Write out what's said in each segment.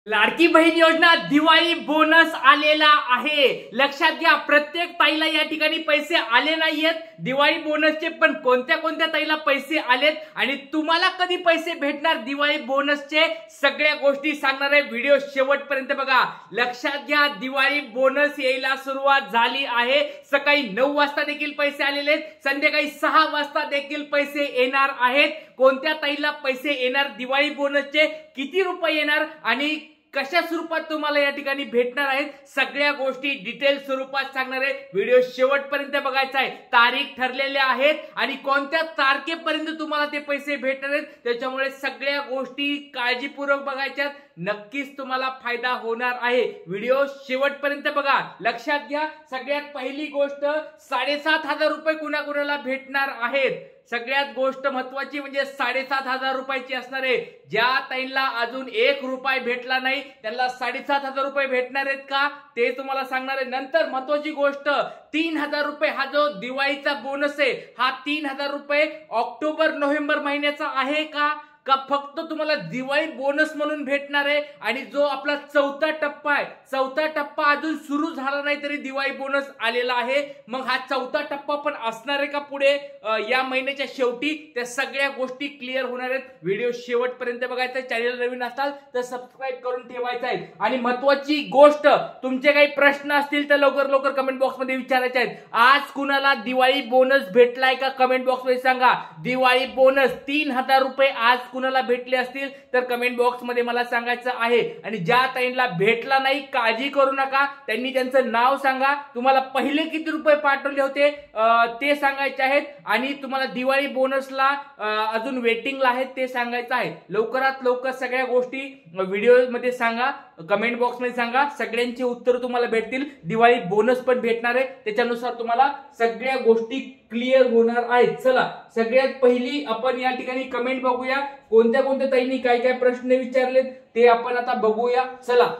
लाडकी बहीण योजना दिवाळी बोनस आलेला आहे। लक्षात घ्या, प्रत्येक ताईला या ठिकाणी पैसे आले नाहीयेत दिवाळी बोनसचे, पण कोणत्या कोणत्या ताईला पैसे आलेत आणि तुम्हाला कधी पैसे भेटणार दिवाळी बोनसचे सगळ्या गोष्टी सांगणार आहे। व्हिडिओ शेवटपर्यंत बघा। लक्षात घ्या, दिवाळी बोनस यायला सुरुवात झाली आहे। सकाळी 9 वाजता देखील पैसे आलेले आहेत, संध्याकाळी 6 वाजता देखील पैसे येणार आहेत। कोणत्या ताईला पैसे येणार दिवाळी बोनसचे, किती रुपये येणार आणि कशा स्वरूपात तुम्हाला या ठिकाणी भेटणार आहेत, सगळ्या गोष्टी डिटेल स्वरूपात सांगणार आहे। व्हिडिओ शेवटपर्यंत बघायचा आहे। तारीख ठरलेल्या आहेत आणि कोणत्या तारखेपर्यंत तुम्हाला ते पैसे भेटणार आहेत, त्याच्यामुळे सगळ्या गोष्टी काळजीपूर्वक बघायच्यात। नक्कीच तुम्हाला फायदा होणार आहे। व्हिडिओ शेवटपर्यंत बघा। लक्षात घ्या, सगळ्यात पहिली गोष्ट 7,500 रुपये कुणाकुणाला भेटणार आहेत। सगळ्यात गोष्ट महत्वाची म्हणजे 7,500 रुपयाची असणार आहे। ज्या ताईंना अजून 1 रुपया भेटला नाही त्यांना 7,500 रुपये भेटणार आहेत का ते तुम्हाला सांगणार आहे। नंतर महत्वाची गोष्ट 3,000 रुपये हा जो दिवाळीचा बोनस आहे, हा 3,000 रुपये ऑक्टोबर नोव्हेंबर महिन्याचा आहे का फक्त तुम्हाला दिवाळी बोनस म्हणून भेटणार आहे। आणि जो आपला चौथा टप्पा आहे, चौथा टप्पा अजून सुरू झाला नाही तरी दिवाळी बोनस आलेला आहे। मग हा चौथा टप्पा पण असणार आहे का पुढे या महिन्याच्या शेवटी, त्या सगळ्या गोष्टी क्लिअर होणार आहेत। व्हिडिओ शेवटपर्यंत बघायचा। चॅनल नवीन असाल तर सबस्क्राइब करून ठेवायचं आहे। आणि महत्वाची गोष्ट, तुमचे काही प्रश्न असतील तर लवकर लवकर कमेंट बॉक्स मध्ये विचारायचे आहेत। आज कुणाला दिवाळी बोनस भेटलाय का कमेंट बॉक्स मध्ये सांगा। दिवाळी बोनस 3,000 रुपये आज कुणाला भेटले असतील तर कमेंट बॉक्स मध्ये मला सांगायचं आहे। आणि ज्या ताईंना भेटला नाही काळजी करू नका, त्यांनी त्यांचं नाव सांगा, तुम्हाला पहिले किती रुपये पाठवले होते ते सांगायचे आहेत आणि तुम्हाला दिवाळी बोनसला अजून वेटिंगला आहेत ते सांगायचं आहे। लवकरात लवकर सगळ्या गोष्टी व्हिडिओ मध्ये सांगा, कमेंट बॉक्स मध्ये सांगा, सगळ्यांची उत्तर तुम्हाला भेटतील। दिवाळी बोनस पण भेटणार आहे, त्याच्यानुसार तुम्हाला सगळ्या गोष्टी क्लिअर होणार आहेत। चला, सगळ्यात पहिली आपण या ठिकाणी कमेंट बघूया। कोणत्या कोणत्या ताईंनी काय काय प्रश्न विचारलेत ते आपण आता बघूया। चला,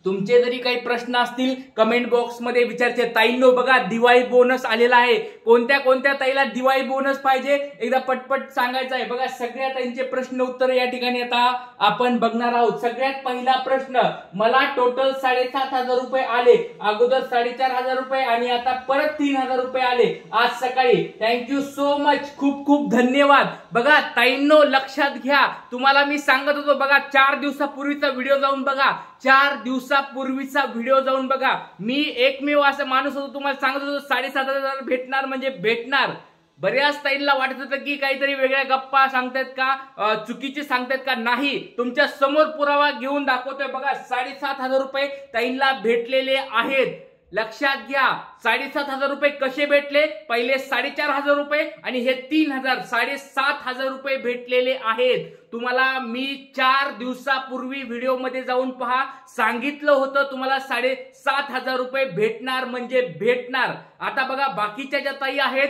तुमचे जरी काही प्रश्न असतील कमेंट बॉक्स मध्ये विचारायचे। ताईंनो बघा, दिवाळी बोनस आलेला आहे। कोणत्या कोणत्या ताईला दिवाळी बोनस पाहिजे एकदा पटपट सांगायचं आहे। बघा, सगळ्या ताईंचे प्रश्न उत्तर या ठिकाणी आता आपण बघणार आहोत। सगळ्यात पहिला प्रश्न, मला टोटल 7,500 रुपये आले, अगोदर 4,500 रुपये आणि आता परत 3,000 रुपये आले आज सकाळी। थँक्यू सो मच, खूप खूप धन्यवाद। बघा ताईंनो, लक्षात घ्या, तुम्हाला मी सांगत होतो बघा, 4 दिवसापूर्वीचा व्हिडिओ जाऊन बघा, 4 दिवसापूर्वीचा व्हिडिओ जाऊन बघा। मी एकमेव असं माणूस होतो तुम्हाला सांगत होतो 7,500 भेटणार म्हणजे भेटणार। बऱ्याच ताईंना वाटत होतं की काहीतरी वेगळ्या गप्पा सांगतात का, चुकीचे सांगतात का, नाही, तुमच्या समोर पुरावा घेऊन दाखवतोय। बघा, 7,500 रुपये ताईंना भेटलेले आहेत। लक्षात घ्या, 7,500 रुपये कसे भेटले, पहिले 4,500 रुपये आणि हे 3,000, 7,500 रुपये भेटलेले आहेत। तुम्हाला मी 4 दिवसापूर्वी व्हिडिओ मध्ये जाऊन पहा, सांगितलं होतं तुम्हाला 7,500 रुपये भेटणार म्हणजे भेटणार। आता बघा, बाकीच्या ज्या ताई आहेत,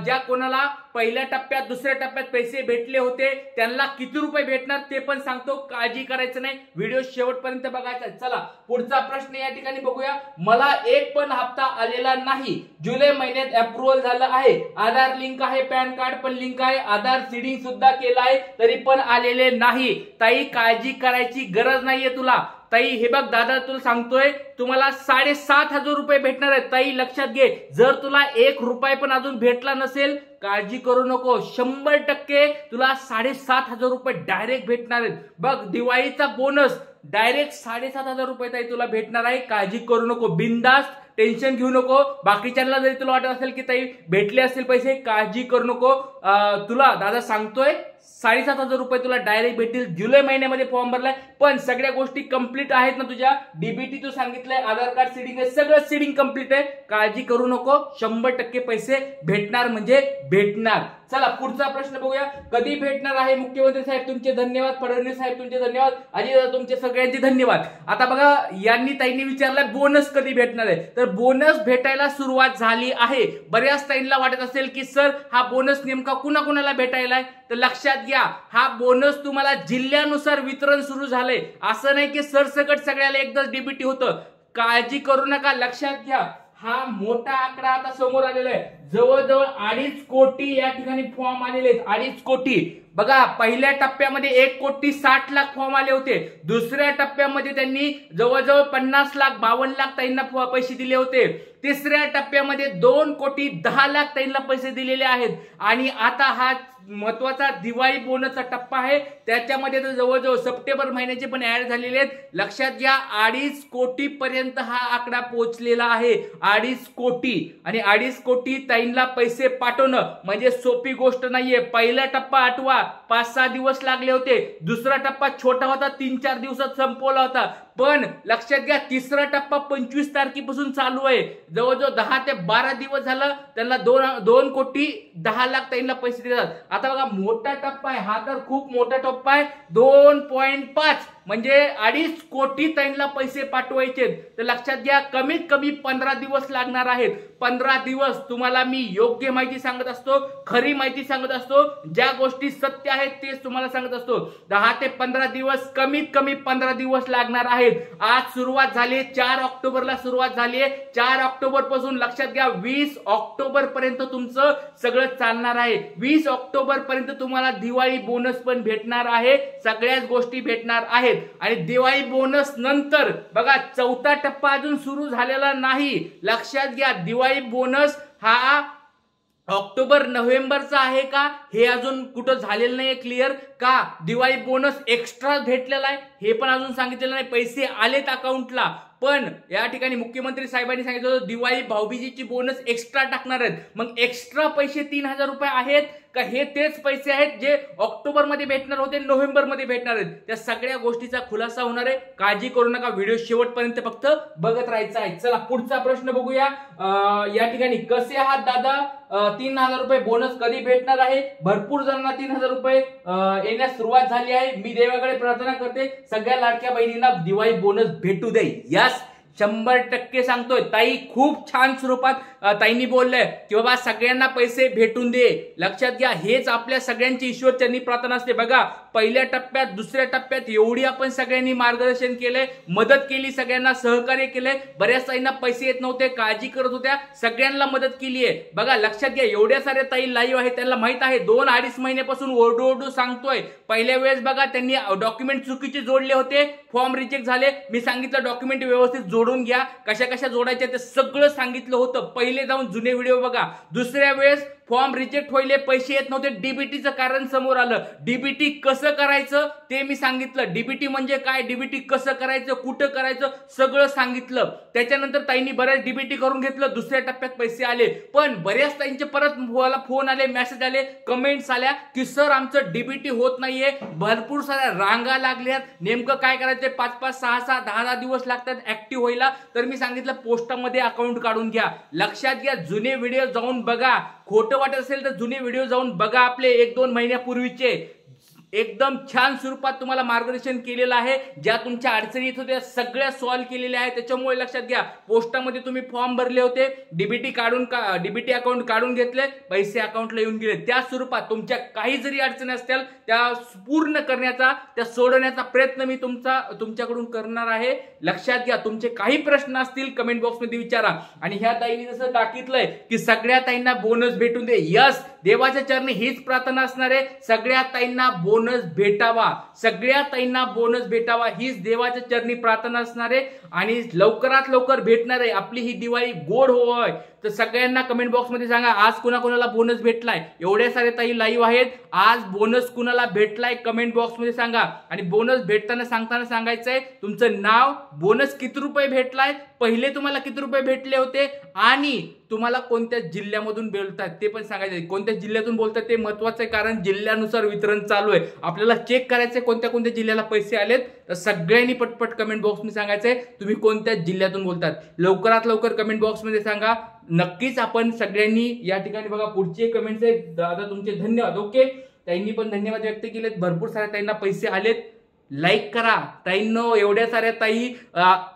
ज्या कोणाला पहिल्या टप्प्यात दुसऱ्या टप्प्यात पैसे भेटले होते त्यांना किती रुपये भेटणार ते पण सांगतो, काळजी करायचं नाही, व्हिडिओ शेवटपर्यंत बघायचा। चला, पुढचा प्रश्न या ठिकाणी बघूया। मला एक पण हप्ता आलेला नाही, जुलै महिन्यात अप्रूव्हल झालं आहे, आधार लिंक आहे, पॅन कार्ड पण लिंक आहे, आधार सीडिंग सुद्धा केलं आहे, तरी पण आलेले नाही। ताई, काळजी करायची गरज नाहीये तुला। ताई, हे बघ दादा, तुला सांगतोय, तुम्हाला 7,500 रुपये भेटणार आहेत। ताई, लक्षात घे, जर तुला 1 रुपया पण अजून भेटला नसेल काळजी करू नको, 100% तुला 7,500 रुपये डायरेक्ट भेटणार आहेत। बघ, दिवाळीचा बोनस डायरेक्ट 7,500 रुपये ताई तुला भेटणार आहे। काळजी करू नको, बिंदास, टेन्शन घेऊ नको। बाकीच्यांना जरी तुला वाटत असेल की ताई भेटले असतील पैसे, काळजी करू नको। तुला दादा सांगतोय 7,500 रुपये तुला डायरेक्ट भेटतील। जुलै महिन्यामध्ये फॉर्म भरलाय, पण सगळ्या गोष्टी कंप्लीट आहेत ना तुझ्या, डीबीटी तू सांगितलंय, आधार कार्ड सीडिंग आहे, सगळं सीडिंग कंप्लीट आहे, काळजी करू नको, 100% पैसे भेटणार म्हणजे भेटणार। चला, पुढचा प्रश्न बघूया। कधी भेटणार आहे? मुख्यमंत्री साहेब तुमचे धन्यवाद, फडणवीस साहेब तुमचे धन्यवाद, अजित तुमचे सगळ्यांचे धन्यवाद। आता बघा, यांनी ताईंनी विचारलंय बोनस कधी भेटणार आहे, तर बोनस भेटायला सुरुवात झाली आहे। बऱ्याच ताईंना वाटत असेल की सर हा बोनस नेमका कुणाकुणाला भेटायला आहे, तर लक्षात घ्या, हा बोनस तुम्हाला जिल्ह्यानुसार वितरण सुरू झालंय, असं नाही की सरसकट सगळ्याला एकदाच डीबीटी होतं। काळजी करू नका, लक्षात घ्या, हा मोठा आकडा आता समोर आलेला आहे। जवळजवळ 2.5 कोटी या ठिकाणी फॉर्म आलेले आहेत. 2.5 कोटी. बघा, पहिल्या टप्प्यामध्ये 1,60,00,000 फॉर्म आले होते. दुसऱ्या टप्प्यामध्ये त्यांनी जवळजवळ 50 लाख 52 लाख ताईंना पैसे दिले होते. तिसऱ्या टप्प्यामध्ये 2,10,00,000 ताईंना पैसे दिलेले आहेत. आणि आता हा महत्वाचा दिवाळी बोनसचा टप्पा आहे, त्याच्यामध्ये तर जवळजवळ सप्टेंबर महिन्याचे पण ऍड झालेले आहेत. लक्षात घ्या, 2.5 कोटी पर्यंत हा आकडा पोहोचलेला आहे. 2.5 कोटी. आणि 2.5 कोटी ताईंना पैसे पाठवणं म्हणजे सोपी गोष्ट नाहीये. पहिला टप्पा आठवा, 5-6 दिवस लागले होते. दुसरा टप्पा छोटा होता, 3-4 दिवसात संपवला होता. पण लक्षात घ्या, तिसरा टप्पा 25 तारखेपासून चालू आहे. जवळजवळ 10 ते 12 दिवस झालं त्यांना 2,10,00,000 ताईंना पैसे देतात. आता बघा, मोठा टप्पा आहे हा, तर खूप मोठा टप्पा आहे. 2.5 म्हणजे 2.5 कोटी ताईंना पैसे पाठवायचे. तर लक्षात घ्या, कमीत कमी 15 दिवस लागणार आहेत. 15 दिवस तुम्हाला मी योग्य माहिती सांगत असतो, खरी माहिती सांगत असतो, ज्या गोष्टी सत्य आहेत तेच तुम्हाला सांगत असतो. 10 ते 15 दिवस, कमीत कमी 15 दिवस लागणार आहेत. आज सुरुवात झाली, 4 ऑक्टोबरला सुरुवात झाली आहे. 4 ऑक्टोबर पासून लक्षात घ्या 20 ऑक्टोबर पर्यंत तुमचं सगळं चालणार आहे. 20 ऑक्टोबर पर्यंत तुम्हाला दिवाळी बोनस पण भेटणार आहे, सगळ्याच गोष्टी भेटणार आहेत. आणि दिवाळी बोनस नंतर बघा, चौथा टप्पा अजून सुरू झालेला नाही. लक्षात घ्या, दिवाळी बोनस हा ऑक्टोबर नोव्हेंबरचा आहे का हे अजून कुठं झालेलं नाही क्लिअर. का दिवाळी बोनस एक्स्ट्रा भेटलेला आहे हे पण अजून सांगितलेलं नाही. पैसे आलेत अकाउंटला, पण या ठिकाणी मुख्यमंत्री साहेबांनी सांगितलं होतं दिवाळी भाऊबीजेची बोनस एक्स्ट्रा टाकणार आहेत. मग एक्स्ट्रा पैसे 3,000 रुपये आहेत का हे तेच पैसे आहेत जे ऑक्टोबर मध्ये भेटणार होते, नोव्हेंबर मध्ये भेटणार आहेत? त्या सगळ्या गोष्टीचा खुलासा होणार आहे. काळजी करू नका, व्हिडिओ शेवटपर्यंत फक्त बघत राहायचा आहे. चला पुढचा प्रश्न बघूया. या ठिकाणी कसे आहात दादा, 3,000 रुपये बोनस कधी भेटणार आहे? भरपूर जणांना 3,000 रुपये येण्यास सुरुवात झाली आहे. मी देवाकडे प्रार्थना करते सगळ्या लाडक्या बहिणींना दिवाळी बोनस भेटू दे. यस, 100% सांगतोय ताई. खूप छान स्वरूपात ताईंनी बोललंय की बाबा सगळ्यांना पैसे भेटून दे. लक्षात घ्या, हेच आपल्या सगळ्यांची ईश्वरचरणी प्रार्थना असते. बघा, पहिल्या टप्प्यात, दुसऱ्या टप्प्यात एवढी आपण सगळ्यांनी मार्गदर्शन केलंय, मदत केली, सगळ्यांना सहकार्य केलंय. बऱ्याच ताईंना पैसे येत नव्हते, काळजी करत होत्या, सगळ्यांना मदत केली आहे. बघा, लक्षात घ्या, एवढ्या साऱ्या ताई लाईव्ह आहेत, त्यांना माहित आहे 2-2.5 महिन्यापासून ओरडू सांगतोय. पहिल्या वेळेस बघा, त्यांनी डॉक्युमेंट चुकीचे जोडले होते, फॉर्म रिजेक्ट झाले. मी सांगितलं डॉक्युमेंट व्यवस्थित जोडून घ्या, कशा कशा जोडायच्या ते सगळं सांगितलं होतं. पहिले जाऊन जुने व्हिडिओ बघा. दुसऱ्या वेळेस फॉर्म रिजेक्ट व्हायले, पैसे येत नव्हते, डीबीटीचं कारण समोर आलं. डीबीटी कसं करायचं ते मी सांगितलं. डीबीटी म्हणजे काय, डीबीटी कसं करायचं, कुठं करायचं, सगळं सांगितलं. त्याच्यानंतर ताईंनी बऱ्याच डीबीटी करून घेतलं, दुसऱ्या टप्प्यात पैसे आले. पण बऱ्याच ताईंचे परत फोन आले, मेसेज आले, कमेंट्स आल्या की सर आमचं डीबीटी होत नाहीये, भरपूर साऱ्या रांगा लागल्यात, नेमकं काय करायचं? 5-5, 6-6, 10-10 दिवस लागतात ऍक्टिव्ह व्हायला. तर मी सांगितलं पोस्टामध्ये अकाउंट काढून घ्या. लक्षात घ्या, जुने व्हिडिओ जाऊन बघा. खोटं वाटत असेल तर जुने व्हिडिओ जाऊन बघा, आपले 1-2 महिन्यापूर्वीचे. एकदम छान स्वरूपात तुम्हाला मार्गदर्शन केलेलं आहे. ज्या तुमच्या अडचणी येत होत्या सगळ्या सॉल्व्ह केलेल्या आहेत. त्याच्यामुळे लक्षात घ्या, पोस्टामध्ये तुम्ही फॉर्म भरले होते, डीबीटी अकाउंट काढून घेतले, पैसे अकाउंटला येऊन गेले. त्या स्वरूपात तुमच्या काही जरी अडचणी असतील त्या पूर्ण करण्याचा, त्या सोडवण्याचा प्रयत्न मी तुमच्याकडून करणार आहे. लक्षात घ्या, तुमचे काही प्रश्न असतील कमेंट बॉक्समध्ये विचारा. आणि ह्या ताईंनी जसं टाकीतलंय की सगळ्या ताईंना बोनस भेटून दे. यस, देवाच्या चरणी हीच प्रार्थना असणार आहे, सगळ्या ताईंना बोनस भेटावा, सगळ्या ताईंना बोनस भेटावा, हीच देवाच्या चरणी प्रार्थना असणार आहे. आणि लवकरात लवकर भेटणार आहे. आपली ही दिवाळी गोड होय. तर सगळ्यांना कमेंट बॉक्समध्ये सांगा आज कुणाला बोनस भेटलाय. एवढ्या सारे ताई लाईव्ह आहेत, आज बोनस कुणाला भेटलाय कमेंट बॉक्समध्ये सांगा. आणि बोनस भेटताना सांगताना सांगायचंय तुमचं नाव, बोनस किती रुपये भेटलाय, पहिले तुम्हाला किती रुपये भेटले होते, आणि तुम्हाला कोणत्या जिल्ह्यामधून बोलतात ते पण सांगायचं. कोणत्या जिल्ह्यातून बोलतात ते महत्वाचं आहे, कारण जिल्ह्यानुसार वितरण चालू आहे. आपल्याला चेक करायचंय कोणत्या कोणत्या जिल्ह्याला पैसे आलेत. तर सगळ्यांनी पटपट कमेंट बॉक्समध्ये सांगायचंय तुम्ही कोणत्या जिल्ह्यातून बोलतात. लवकरात लवकर कमेंट बॉक्समध्ये सांगा. नक्कीच आपण सगळ्यांनी या ठिकाणी बघा पुढचे कमेंट्स आहेत. दादा तुमचे धन्यवाद. ओके, ताईंनी पण धन्यवाद व्यक्त केलेत. भरपूर साऱ्या ताईंना पैसे आलेत. लाईक करा ताईंनो, एवढ्या साऱ्या ताई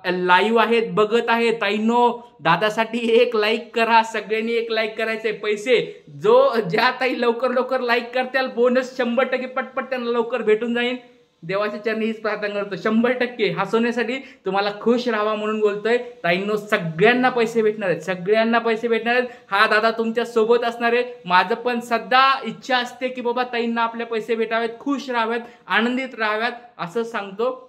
लाईव्ह आहेत, बघत आहेत. ताईंनो, दादासाठी एक लाईक करा, सगळ्यांनी एक लाईक करायचंय. पैसे ज्या ताई लवकर लाईक करतील बोनस 100% पटपट त्यांना लवकर भेटून जाईल. देवाच्या चरणी हीच प्रार्थना करतो. 100% हसवण्यासाठी, तुम्हाला खुश राहावा म्हणून बोलतोय. ताईंनो, सगळ्यांना पैसे भेटणार आहेत, सगळ्यांना पैसे भेटणार आहेत. हा दादा तुमच्या सोबत असणार आहे. माझं पण सध्या इच्छा असते की बाबा ताईंना आपले पैसे भेटावेत, खुश राहाव्यात, आनंदित राहाव्यात, असं सांगतो.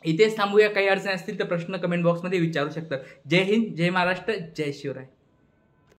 इथेच थांबूया. काही अडचणी असतील तर प्रश्न कमेंट बॉक्समध्ये विचारू शकतात. जय हिंद, जय महाराष्ट्र, जय शिवराय.